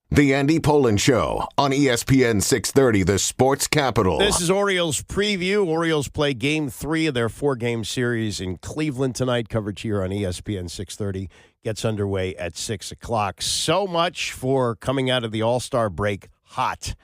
The Andy Pollin Show on ESPN 630, the sports capital. This is Orioles preview. Orioles play Game 3 of their 4-game series in Cleveland tonight. Coverage here on ESPN 630 gets underway at 6 o'clock. So much for coming out of the All-Star break hot.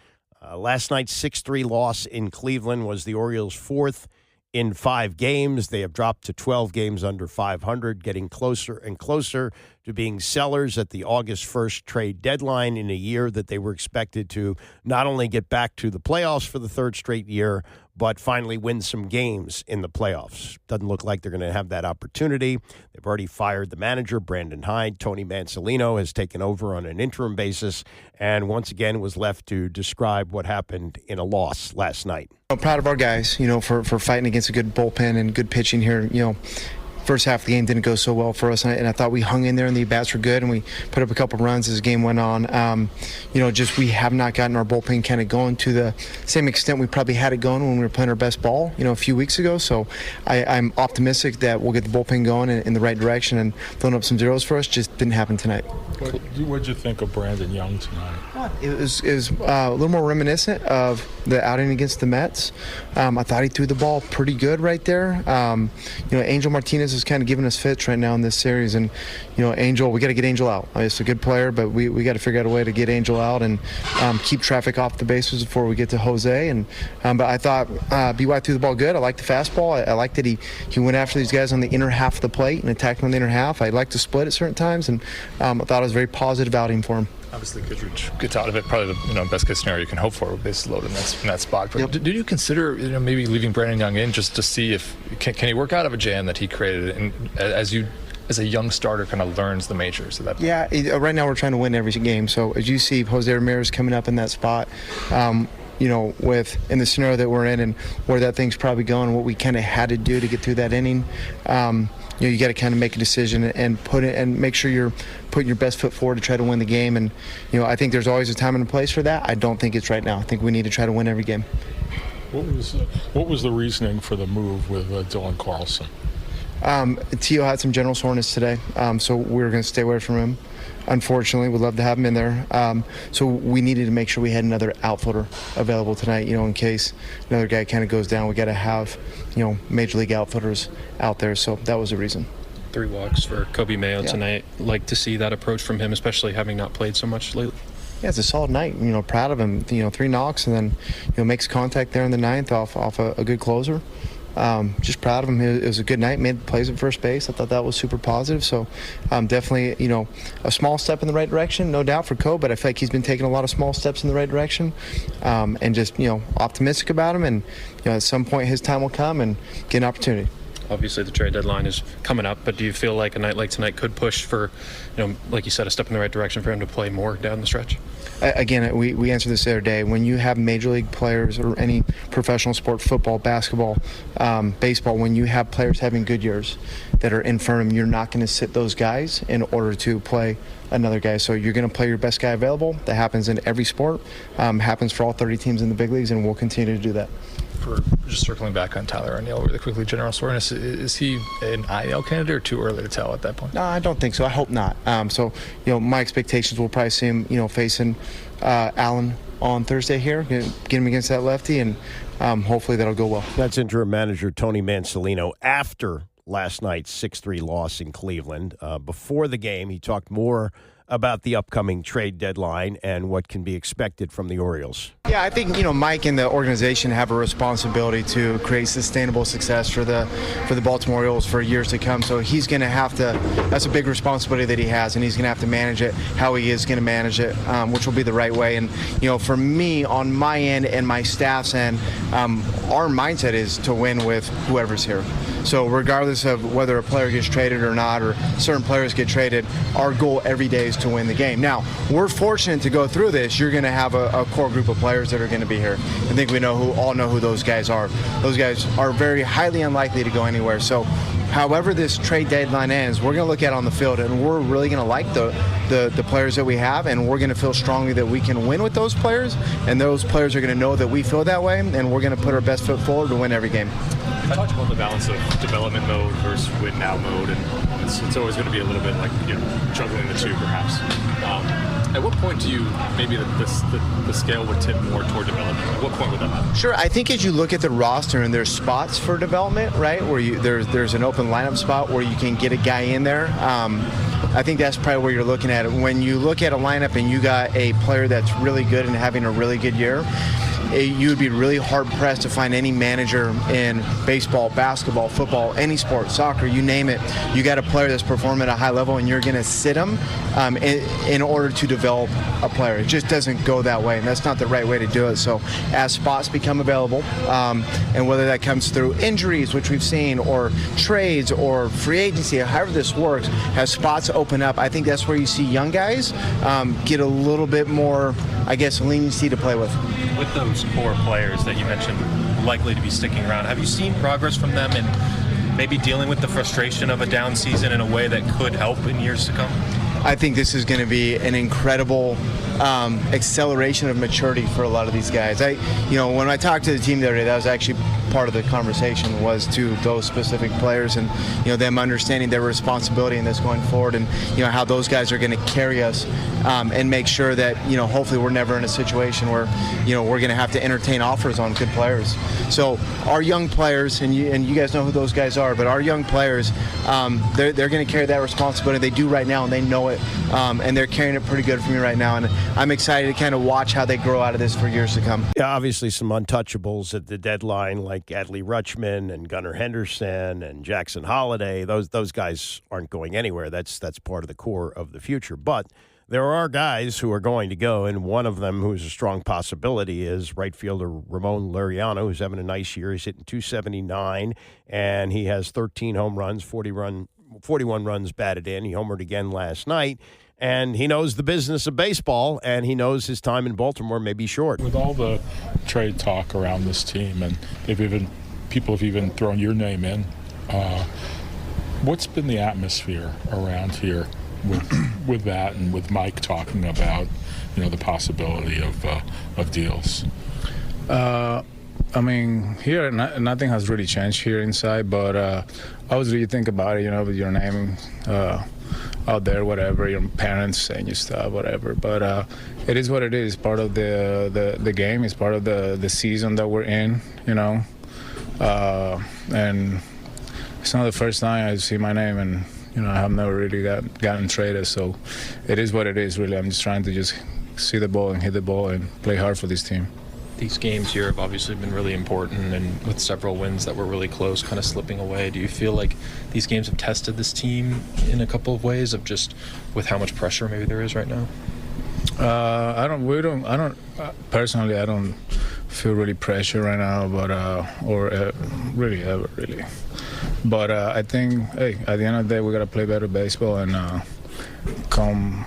Last night's 6-3 loss in Cleveland was the Orioles' fourth in 5 games. They have dropped to 12 games under 500, getting closer and closer to being sellers at the August 1st trade deadline in a year that they were expected to not only get back to the playoffs for the third straight year, but finally win some games in the playoffs. Doesn't look like they're going to have that opportunity. They've already fired the manager, Brandon Hyde. Tony Mansolino has taken over on an interim basis and once again was left to describe what happened in a loss last night. I'm proud of our guys, for fighting against a good bullpen and good pitching here. First half of the game didn't go so well for us, and I thought we hung in there and the at-bats were good, and we put up a couple runs as the game went on. Just we have not gotten our bullpen kind of going to the same extent we probably had it going when we were playing our best ball, a few weeks ago. So I'm optimistic that we'll get the bullpen going in the right direction and throwing up some zeros for us. Just didn't happen tonight. What did you think of Brandon Young tonight? It was a little more reminiscent of the outing against the Mets. I thought he threw the ball pretty good right there. Angel Martinez is kind of giving us fits right now in this series, and Angel, we got to get Angel out. It's a good player, but we got to figure out a way to get Angel out and keep traffic off the bases before we get to Jose. And but I thought BY threw the ball good. I like the fastball. I like that he went after these guys on the inner half of the plate and attacked them on the inner half. I like to split at certain times, and I thought it was a very positive outing for him. Obviously, Goodrich gets out of it, probably the best case scenario you can hope for with bases loaded in that spot. But did you consider maybe leaving Brandon Young in just to see if can he work out of a jam that he created, and as a young starter kind of learns the majors? Yeah, right now we're trying to win every game. So as you see, Jose Ramirez coming up in that spot. In the scenario that we're in and where that thing's probably going, what we kind of had to do to get through that inning. You got to kind of make a decision and put it and make sure you're putting your best foot forward to try to win the game. And I think there's always a time and a place for that. I don't think it's right now. I think we need to try to win every game. What was the reasoning for the move with Dylan Carlson? Tio had some general soreness today, so we were going to stay away from him. Unfortunately, we'd love to have him in there. So we needed to make sure we had another outfielder available tonight, in case another guy kind of goes down. We got to have, major league outfielders out there. So that was the reason. 3 walks for Kobe Mayo tonight. Like to see that approach from him, especially having not played so much lately. Yeah, it's a solid night. Proud of him. 3 knocks and then, makes contact there in the 9th off a good closer. Just proud of him. It was a good night. Made plays at first base. I thought that was super positive. So definitely, a small step in the right direction, no doubt for Kobe. But I feel like he's been taking a lot of small steps in the right direction, and just optimistic about him. And at some point his time will come and get an opportunity. Obviously, the trade deadline is coming up, but do you feel like a night like tonight could push for, like you said, a step in the right direction for him to play more down the stretch? Again, we answered this the other day. When you have major league players or any professional sport, football, basketball, baseball, when you have players having good years that are in front of them, you're not going to sit those guys in order to play another guy. So you're going to play your best guy available. That happens in every sport. Happens for all 30 teams in the big leagues, and we'll continue to do that. For just circling back on Tyler O'Neill really quickly, general soreness, is he an IL candidate or too early to tell at that point? No, I don't think so. I hope not. My expectations will probably see him, facing Allen on Thursday here, get him against that lefty, and hopefully that'll go well. That's interim manager Tony Mansolino after last night's 6-3 loss in Cleveland. Before the game, he talked more about the upcoming trade deadline and what can be expected from the Orioles. Yeah, I think Mike and the organization have a responsibility to create sustainable success for the Baltimore Orioles for years to come. So he's going to have to. That's a big responsibility that he has, and he's going to have to manage it how he is going to manage it, which will be the right way. And for me, on my end and my staff's end, our mindset is to win with whoever's here. So regardless of whether a player gets traded or not, or certain players get traded, our goal every day is to win the game. Now, we're fortunate to go through this. You're going to have a core group of players that are going to be here. I think we all know who those guys are. Those guys are very highly unlikely to go anywhere. So however this trade deadline ends, we're going to look at it on the field, and we're really going to like the players that we have, and we're going to feel strongly that we can win with those players, and those players are going to know that we feel that way, and we're going to put our best foot forward to win every game. You talked about the balance of development mode versus win now mode, and it's always going to be a little bit like juggling the two, perhaps. At what point do you maybe the scale would tip more toward development? At what point would that happen? Sure. I think as you look at the roster and there's spots for development, right, where there's an open lineup spot where you can get a guy in there. I think that's probably where you're looking at it. When you look at a lineup and you got a player that's really good and having a really good year, you would be really hard-pressed to find any manager in baseball, basketball, football, any sport, soccer, you name it. You got a player that's performing at a high level, and you're going to sit him in order to develop a player. It just doesn't go that way, and that's not the right way to do it. So as spots become available, and whether that comes through injuries, which we've seen, or trades, or free agency, however this works, as spots open up, I think that's where you see young guys get a little bit more, I guess, leniency to play with. With those core players that you mentioned likely to be sticking around, have you seen progress from them in maybe dealing with the frustration of a down season in a way that could help in years to come? I think this is going to be an incredible acceleration of maturity for a lot of these guys. When I talked to the team the other day, that was actually part of the conversation, was to those specific players and them understanding their responsibility in this going forward, and how those guys are going to carry us and make sure that hopefully we're never in a situation where we're going to have to entertain offers on good players. So our young players, and you guys know who those guys are, but our young players, they're going to carry that responsibility. They do right now, and they know it, and they're carrying it pretty good for me right now. And I'm excited to kind of watch how they grow out of this for years to come. Yeah, obviously some untouchables at the deadline, like Adley Rutschman and Gunnar Henderson and Jackson Holliday. Those guys aren't going anywhere. That's part of the core of the future. But there are guys who are going to go, and one of them who's a strong possibility is right fielder Ramon Laureano, who's having a nice year. He's hitting .279, and he has 13 home runs, 41 runs batted in. He homered again last night. And he knows the business of baseball, and he knows his time in Baltimore may be short. With all the trade talk around this team, and people have even thrown your name in, what's been the atmosphere around here with that, and with Mike talking about the possibility of deals? Here nothing has really changed here inside, but obviously you think about it, with your name out there, whatever, your parents saying your stuff, whatever. But it is what it is. Part of the game. It's part of the season that we're in, and it's not the first time I see my name, and I have never really gotten traded. So it is what it is, really. I'm just trying to just see the ball and hit the ball and play hard for this team. These games here have obviously been really important, and with several wins that were really close kind of slipping away, do you feel like these games have tested this team in a couple of ways, of just with how much pressure maybe there is right now? Personally, I don't feel really pressure right now, but really ever, really. But I think, hey, at the end of the day, we got to play better baseball and come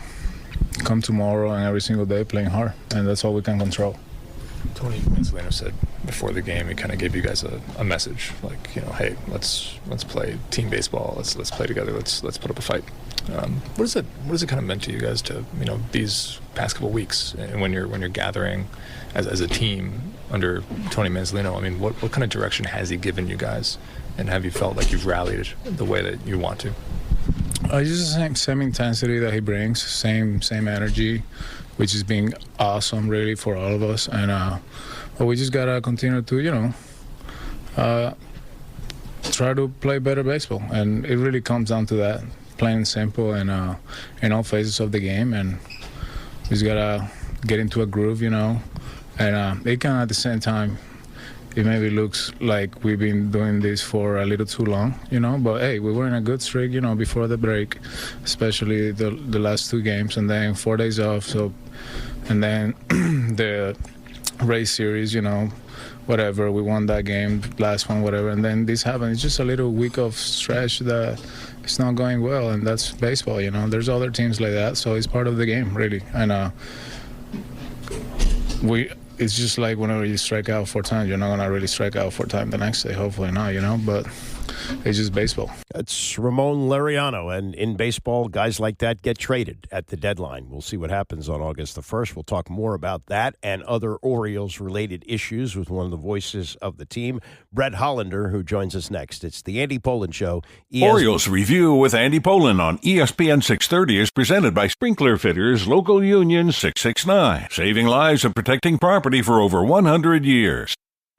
tomorrow and every single day playing hard, and that's all we can control. Tony Manzolino said before the game, he kind of gave you guys a message, like, hey, let's play team baseball, let's play together, let's put up a fight. What does it kind of meant to you guys to these past couple weeks, and when you're gathering as a team under Tony Manzolino? I mean, what kind of direction has he given you guys, and have you felt like you've rallied the way that you want to? Just the same intensity that he brings, same energy, which is being awesome really for all of us. And but we just gotta continue to try to play better baseball, and it really comes down to that, plain and simple, and in all phases of the game. And we just gotta get into a groove, and it can, at the same time, it maybe looks like we've been doing this for a little too long, but hey, we were in a good streak, before the break, especially the last two games, and then 4 days off. So, and then the race series, whatever, we won that game, last one, whatever, and then this happened. It's just a little week of stretch that it's not going well, and that's baseball, There's other teams like that, so it's part of the game, really. And it's just like whenever you strike out 4 times, you're not going to really strike out 4 times the next day, hopefully not, but it's just baseball. That's Ramon Laureano. And in baseball, guys like that get traded at the deadline. We'll see what happens on August the 1st. We'll talk more about that and other Orioles-related issues with one of the voices of the team, Brett Hollander, who joins us next. It's the Andy Pollin Show. Orioles Review with Andy Pollin on ESPN 630 is presented by Sprinkler Fitters Local Union 669, saving lives and protecting property for over 100 years.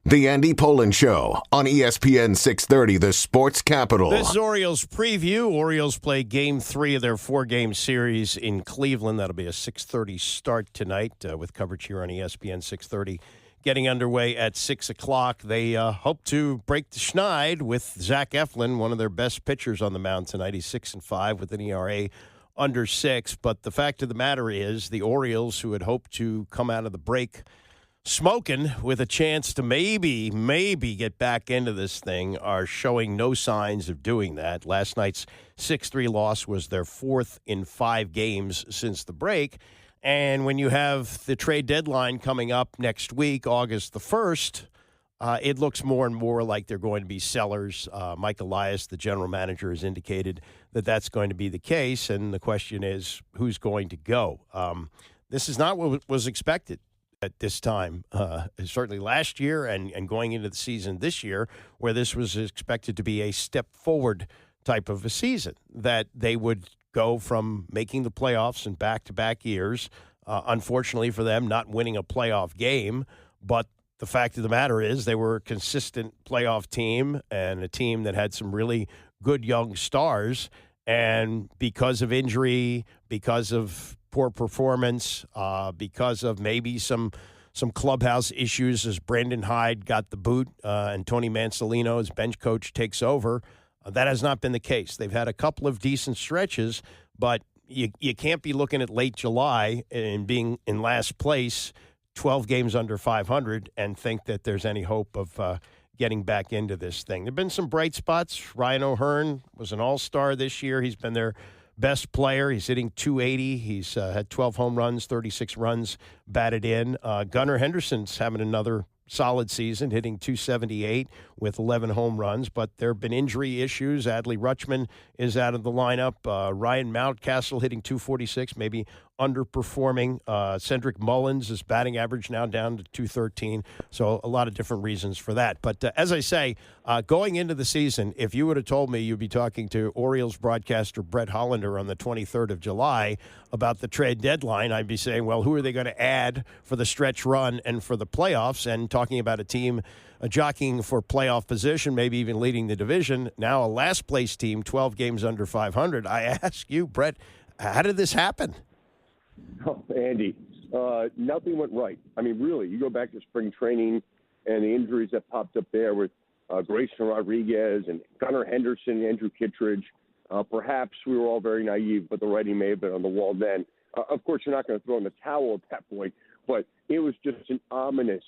The Andy Pollin Show on ESPN 630, the sports capital. This is Orioles preview. Orioles play Game 3 of their 4-game series in Cleveland. That'll be a 6:30 start tonight with coverage here on ESPN 630. Getting underway at 6 o'clock. They hope to break the schneid with Zach Eflin, one of their best pitchers on the mound tonight. He's 6-5 with an ERA under 6. But the fact of the matter is the Orioles, who had hoped to come out of the break smoking with a chance to maybe get back into this thing, are showing no signs of doing that. Last night's 6-3 loss was their 4th in 5 games since the break. And when you have the trade deadline coming up next week, August the 1st, it looks more and more like they're going to be sellers. Mike Elias, the general manager, has indicated that that's going to be the case. And the question is, who's going to go? This is not what was expected at this time, certainly last year and going into the season this year, where this was expected to be a step forward type of a season, that they would go from making the playoffs in back-to-back years, unfortunately for them, not winning a playoff game. But the fact of the matter is they were a consistent playoff team and a team that had some really good young stars. And because of injury, because of poor performance, because of maybe some clubhouse issues as Brandon Hyde got the boot and Tony Mansolino, as bench coach, takes over. That has not been the case. They've had a couple of decent stretches, but you can't be looking at late July and being in last place, 12 games under 500, and think that there's any hope of getting back into this thing. There have been some bright spots. Ryan O'Hearn was an all-star this year. He's been their best player. He's hitting .280. He's had 12 home runs, 36 runs batted in. Gunnar Henderson's having another solid season, hitting .278 with 11 home runs. But there have been injury issues. Adley Rutschman is out of the lineup. Ryan Mountcastle hitting .246, maybe underperforming. Cedric Mullins' batting average now down to .213. So a lot of different reasons for that. But as I say, going into the season, if you would have told me you'd be talking to Orioles broadcaster Brett Hollander on the 23rd of July about the trade deadline, I'd be saying, well, who are they going to add for the stretch run and for the playoffs? And talking about a team jockeying for playoff position, maybe even leading the division, now a last-place team, 12 games under 500. I ask you, Brett, how did this happen? Oh, Andy, nothing went right. I mean, really, you go back to spring training and the injuries that popped up there with Grayson Rodriguez and Gunnar Henderson, Andrew Kittredge. Perhaps we were all very naive, but the writing may have been on the wall then. Of course, you're not going to throw in the towel at that point, but it was just an ominous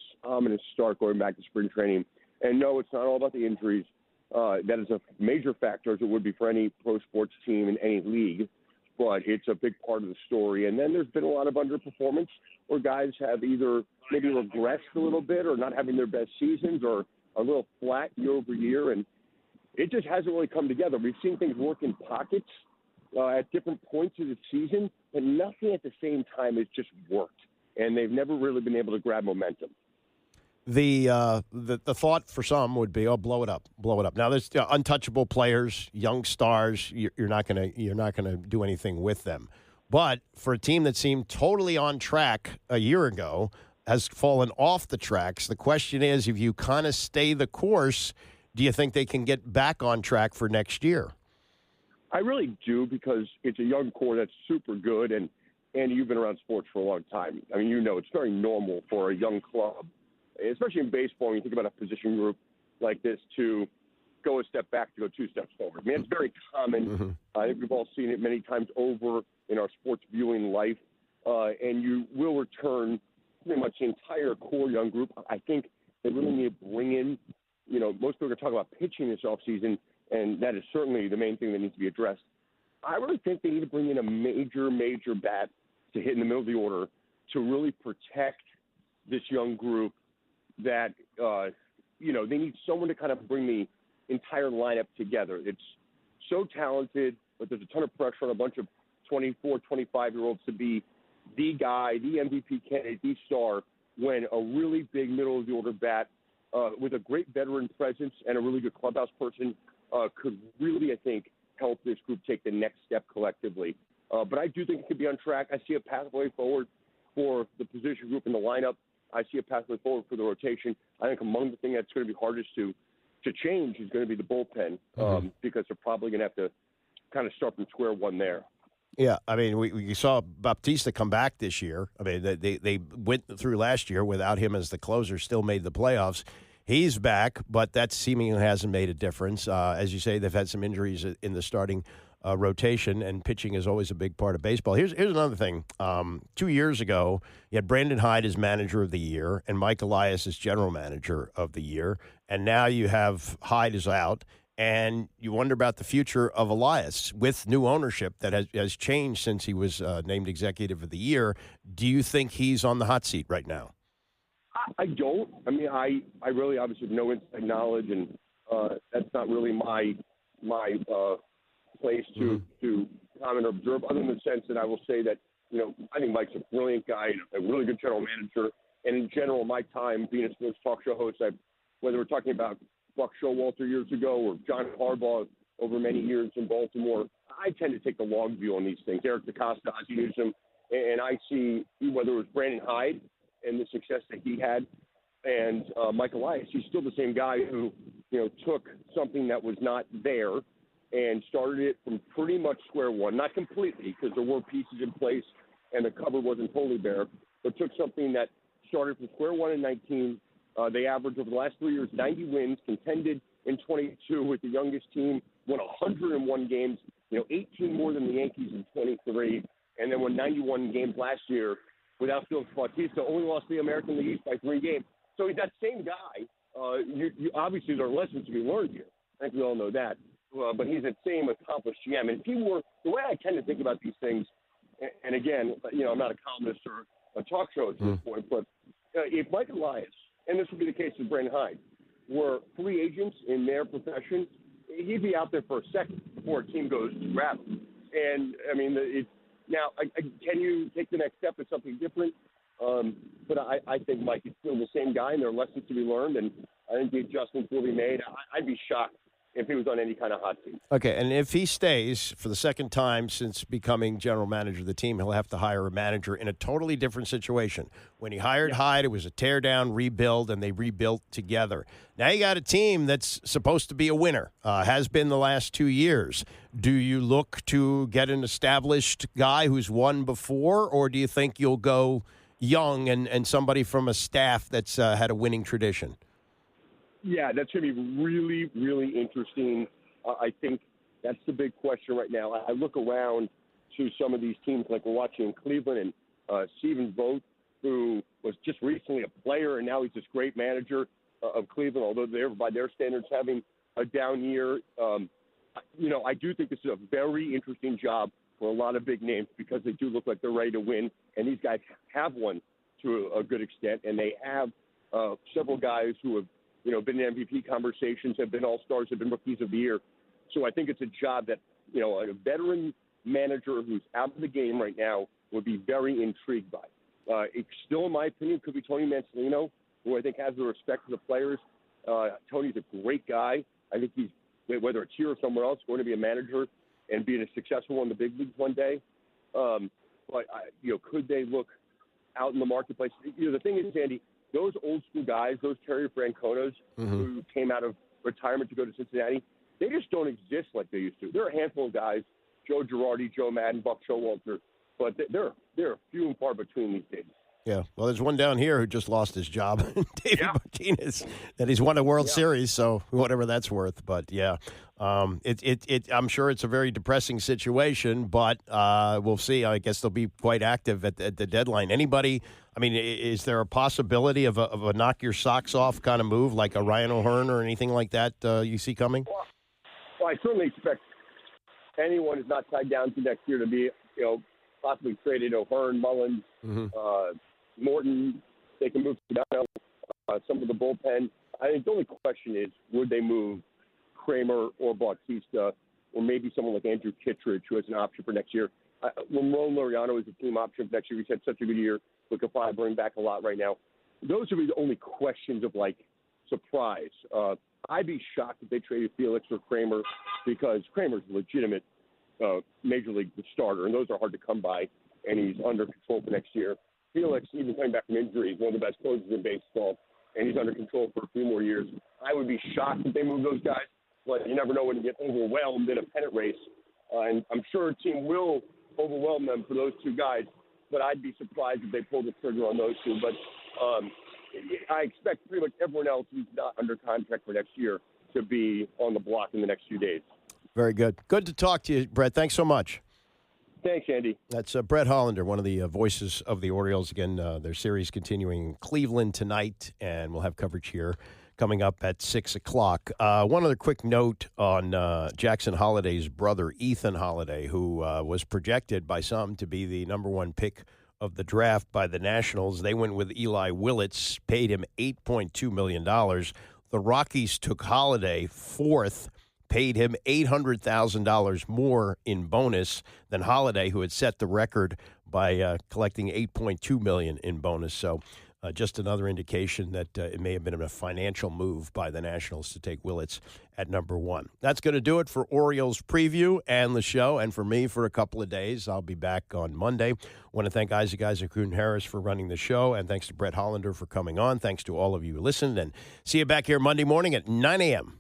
start going back to spring training. And no, it's not all about the injuries. That is a major factor, as it would be for any pro sports team in any league, but it's a big part of the story. And then there's been a lot of underperformance where guys have either maybe regressed a little bit or not having their best seasons or a little flat year over year. And it just hasn't really come together. We've seen things work in pockets at different points of the season, but nothing at the same time has just worked. And they've never really been able to grab momentum. The thought for some would be, blow it up. Now there's untouchable players, young stars. You're not gonna do anything with them. But for a team that seemed totally on track a year ago, has fallen off the tracks. The question is, if you kind of stay the course, do you think they can get back on track for next year? I really do, because it's a young core that's super good, and you've been around sports for a long time. I mean, it's very normal for a young club, especially in baseball, when you think about a position group like this, to go a step back to go 2 steps forward. I mean, it's very common. Mm-hmm. I think we've all seen it many times over in our sports viewing life, and you will return pretty much the entire core young group. I think they really need to bring in, most people are going to talk about pitching this offseason, and that is certainly the main thing that needs to be addressed. I really think they need to bring in a major bat to hit in the middle of the order to really protect this young group. That, they need someone to kind of bring entire lineup together. It's so talented, but there's a ton of pressure on a bunch of 24, 25-year-olds to be the guy, the MVP candidate, the star, when a really big middle-of-the-order bat with a great veteran presence and a really good clubhouse person could really, I think, help this group take the next step collectively. But I do think it could be on track. I see a pathway forward for the position group in the lineup. I see a pathway forward for the rotation. I think among the things that's going to be hardest to change is going to be the bullpen because they're probably going to have to kind of start from square one there. Yeah, I mean, we saw Baptista come back this year. I mean, they went through last year without him as the closer, still made the playoffs. He's back, but that seemingly hasn't made a difference. As you say, they've had some injuries in the starting rotation, and pitching is always a big part of baseball. Here's another thing. 2 years ago, you had Brandon Hyde as manager of the year and Mike Elias as general manager of the year, and now you have Hyde is out, and you wonder about the future of Elias with new ownership that has changed since he was named executive of the year. Do you think he's on the hot seat right now? I don't. I mean, I really obviously have no inside knowledge, and that's not really my place to comment or observe, other than the sense that I will say that, I think Mike's a brilliant guy, a really good general manager, and in general, my time being a sports talk show host, whether we're talking about Buck Showalter years ago or John Harbaugh over many years in Baltimore, I tend to take the long view on these things. Eric DeCosta, Ozzie Newsome, and I see whether it was Brandon Hyde and the success that he had and Mike Elias, he's still the same guy who, took something that was not there and started it from pretty much square one, not completely because there were pieces in place and the cupboard wasn't totally bare, but took something that started from square one in 19. They averaged over the last 3 years 90 wins, contended in 22 with the youngest team, won 101 games, 18 more than the Yankees in 23, and then won 91 games last year without Felix Bautista, only lost the American League East by 3 games. So he's that same guy. You obviously, there are lessons to be learned here. I think we all know that. But he's that same accomplished GM. And if he were, the way I tend to think about these things, and again, I'm not a columnist or a talk show at this point, but if Mike Elias, and this would be the case with Brandon Hyde, were free agents in their profession, he'd be out there for a second before a team goes to grab him. And, I mean, now, can you take the next step to something different? But I think Mike is still the same guy, and there are lessons to be learned, and I think the adjustments will be made. I'd be shocked if he was on any kind of hot seat. Okay, and if he stays for the second time since becoming general manager of the team, he'll have to hire a manager in a totally different situation. When he hired Hyde, it was a tear-down, rebuild, and they rebuilt together. Now you got a team that's supposed to be a winner, has been the last 2 years. Do you look to get an established guy who's won before, or do you think you'll go young and somebody from a staff that's had a winning tradition? Yeah, that's going to be really, really interesting. I think that's the big question right now. I look around to some of these teams like we're watching in Cleveland and Stephen Vogt, who was just recently a player and now he's this great manager of Cleveland, although they're, by their standards, having a down year. I do think this is a very interesting job for a lot of big names because they do look like they're ready to win, and these guys have won to a good extent, and they have several guys who have been in MVP conversations, have been all-stars, have been rookies of the year. So I think it's a job that, a veteran manager who's out of the game right now would be very intrigued by. It still, in my opinion, could be Tony Mansolino, who I think has the respect for the players. Tony's a great guy. I think he's, whether it's here or somewhere else, going to be a manager and being a successful one in the big leagues one day. But could they look out in the marketplace? The thing is, Andy, those old school guys, those Terry Franconas who came out of retirement to go to Cincinnati, they just don't exist like they used to. There are a handful of guys, Joe Girardi, Joe Madden, Buck Showalter, but they're few and far between these days. Yeah, well, there's one down here who just lost his job, David Martinez, that he's won a World Series, so whatever that's worth. But I'm sure it's a very depressing situation, but we'll see. I guess they'll be quite active at the deadline. Anybody? I mean, is there a possibility of a knock your socks off kind of move, like a Ryan O'Hearn or anything like that you see coming? Well, I certainly expect anyone who's not tied down to next year to be, possibly traded. O'Hearn, Mullins, Morton, they can move to some of the bullpen. I think the only question is, would they move Kramer or Bautista, or maybe someone like Andrew Kittredge, who has an option for next year. Ramon Laureano is a team option for next year. He's had such a good year. We could probably bring back a lot right now. Those would be the only questions of, like, surprise. I'd be shocked if they traded Felix or Kramer, because Kramer's a legitimate major league starter, and those are hard to come by, and he's under control for next year. Felix, even coming back from injury, is one of the best closers in baseball, and he's under control for a few more years. I would be shocked if they move those guys, but you never know when you get overwhelmed in a pennant race. And I'm sure a team will overwhelm them for those two guys, but I'd be surprised if they pull the trigger on those two. But I expect pretty much everyone else who's not under contract for next year to be on the block in the next few days. Very good. Good to talk to you, Brett. Thanks so much. Thanks, Andy. That's Brett Hollander, one of the voices of the Orioles. Again, their series continuing in Cleveland tonight, and we'll have coverage here coming up at 6 o'clock. One other quick note on Jackson Holliday's brother, Ethan Holliday, who was projected by some to be the number one pick of the draft by the Nationals. They went with Eli Willits, paid him $8.2 million. The Rockies took Holliday fourth, paid him $800,000 more in bonus than Holliday, who had set the record by collecting $8.2 million in bonus. So just another indication that it may have been a financial move by the Nationals to take Willits at number one. That's going to do it for Orioles preview and the show, and for me for a couple of days. I'll be back on Monday. I want to thank Isaac Kuhn-Harris for running the show, and thanks to Brett Hollander for coming on. Thanks to all of you who listened, and see you back here Monday morning at 9 a.m.